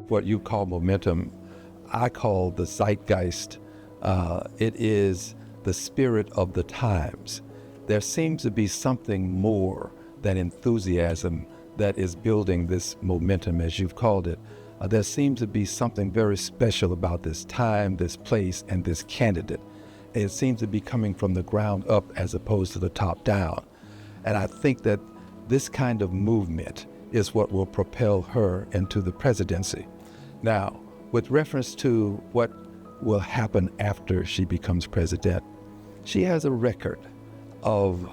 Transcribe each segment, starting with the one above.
What you call momentum, I call the zeitgeist. It is the spirit of the times. There seems to be something more than enthusiasm that is building this momentum, as you've called it. There seems to be something very special about this time, this place, and this candidate. It seems to be coming from the ground up as opposed to the top down. And I think that this kind of movement is what will propel her into the presidency. Now, with reference to what will happen after she becomes president, she has a record of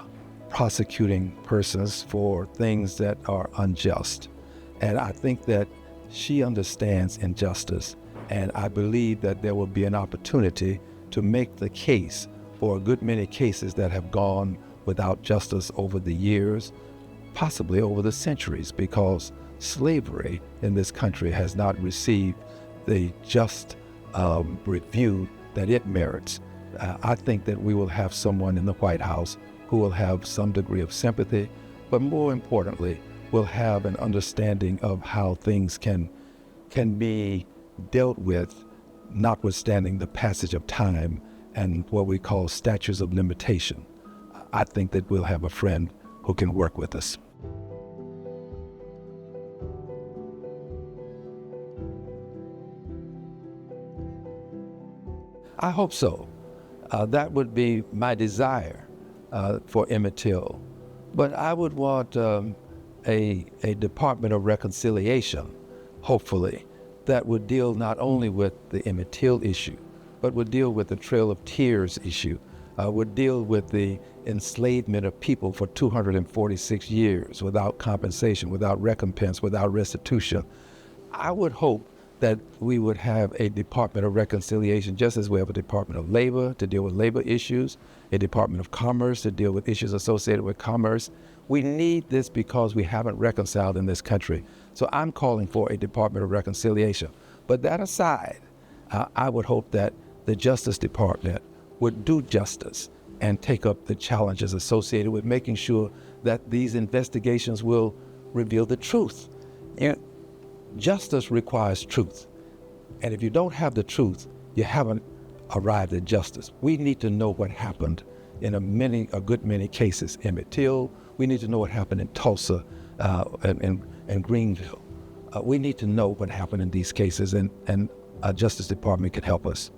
prosecuting persons for things that are unjust. And I think that she understands injustice. And I believe that there will be an opportunity to make the case for a good many cases that have gone without justice over the years, possibly over the centuries, because slavery in this country has not received the just review that it merits. I think that we will have someone in the White House who will have some degree of sympathy, but more importantly, will have an understanding of how things can be dealt with, notwithstanding the passage of time and what we call statutes of limitation. I think that we'll have a friend who can work with us. I hope so. That would be my desire for Emmett Till. But I would want a Department of Reconciliation, hopefully, that would deal not only with the Emmett Till issue, but would deal with the Trail of Tears issue, would deal with the enslavement of people for 246 years without compensation, without recompense, without restitution. I would hope that we would have a Department of Reconciliation, just as we have a Department of Labor to deal with labor issues, a Department of Commerce to deal with issues associated with commerce. We need this because we haven't reconciled in this country. So I'm calling for a Department of Reconciliation. But that aside, I would hope that the Justice Department would do justice and take up the challenges associated with making sure that these investigations will reveal the truth. And justice requires truth. And if you don't have the truth, you haven't arrived at justice. We need to know what happened in a good many cases. Emmett Till, we need to know what happened in Tulsa and Greenville. We need to know what happened in these cases, and our Justice Department can help us.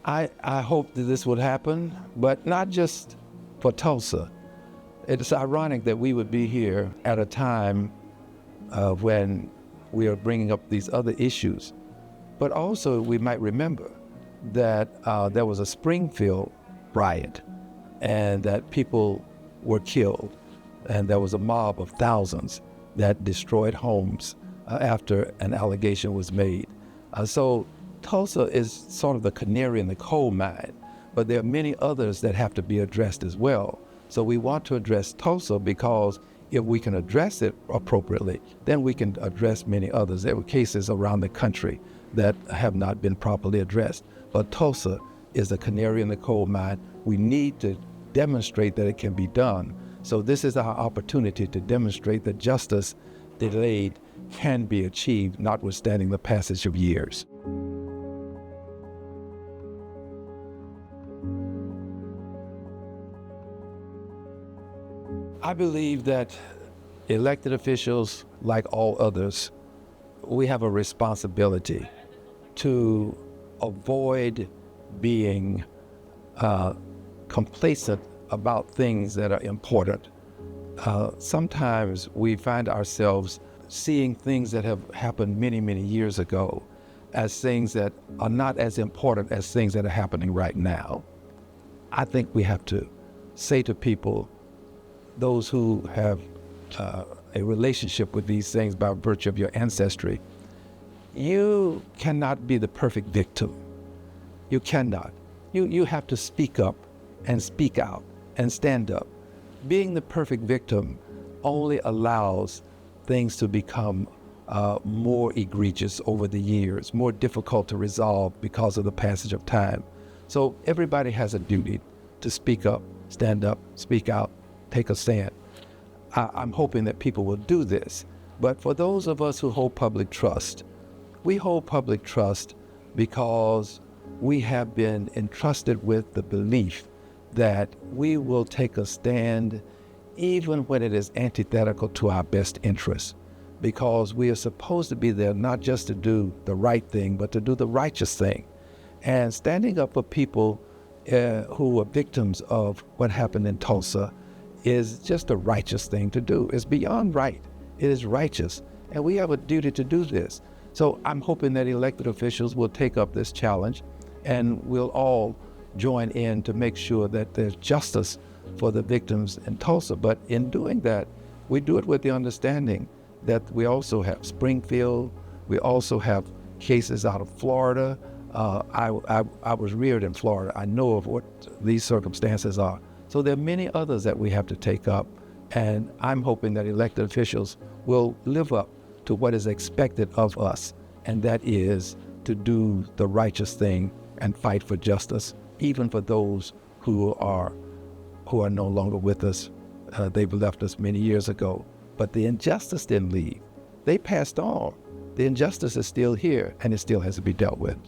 I hope that this would happen, but not just for Tulsa. It's ironic that we would be here at a time when we are bringing up these other issues, but also we might remember that there was a Springfield riot and that people were killed, and there was a mob of thousands that destroyed homes after an allegation was made. So Tulsa is sort of the canary in the coal mine, but there are many others that have to be addressed as well. So we want to address Tulsa because if we can address it appropriately, then we can address many others. There were cases around the country that have not been properly addressed, but Tulsa is the canary in the coal mine. We need to demonstrate that it can be done. So this is our opportunity to demonstrate that justice delayed can be achieved, notwithstanding the passage of years. I believe that elected officials, like all others, we have a responsibility to avoid being complacent about things that are important. Sometimes we find ourselves seeing things that have happened many, many years ago as things that are not as important as things that are happening right now. I think we have to say to people, those who have a relationship with these things by virtue of your ancestry, you cannot be the perfect victim. You cannot. You have to speak up and speak out and stand up. Being the perfect victim only allows things to become more egregious over the years, more difficult to resolve because of the passage of time. So everybody has a duty to speak up, stand up, speak out, take a stand. I'm hoping that people will do this. But for those of us who hold public trust, we hold public trust because we have been entrusted with the belief that we will take a stand even when it is antithetical to our best interests, because we are supposed to be there not just to do the right thing, but to do the righteous thing. And standing up for people who are victims of what happened in Tulsa is just a righteous thing to do. It's beyond right. It is righteous. And we have a duty to do this. So I'm hoping that elected officials will take up this challenge and we'll all join in to make sure that there's justice for the victims in Tulsa. But in doing that, we do it with the understanding that we also have Springfield, we also have cases out of Florida. I was reared in Florida. I know of what these circumstances are. So there are many others that we have to take up. And I'm hoping that elected officials will live up to what is expected of us, and that is to do the righteous thing and fight for justice, even for those who are no longer with us. They've left us many years ago. But the injustice didn't leave. They passed on. The injustice is still here, and it still has to be dealt with.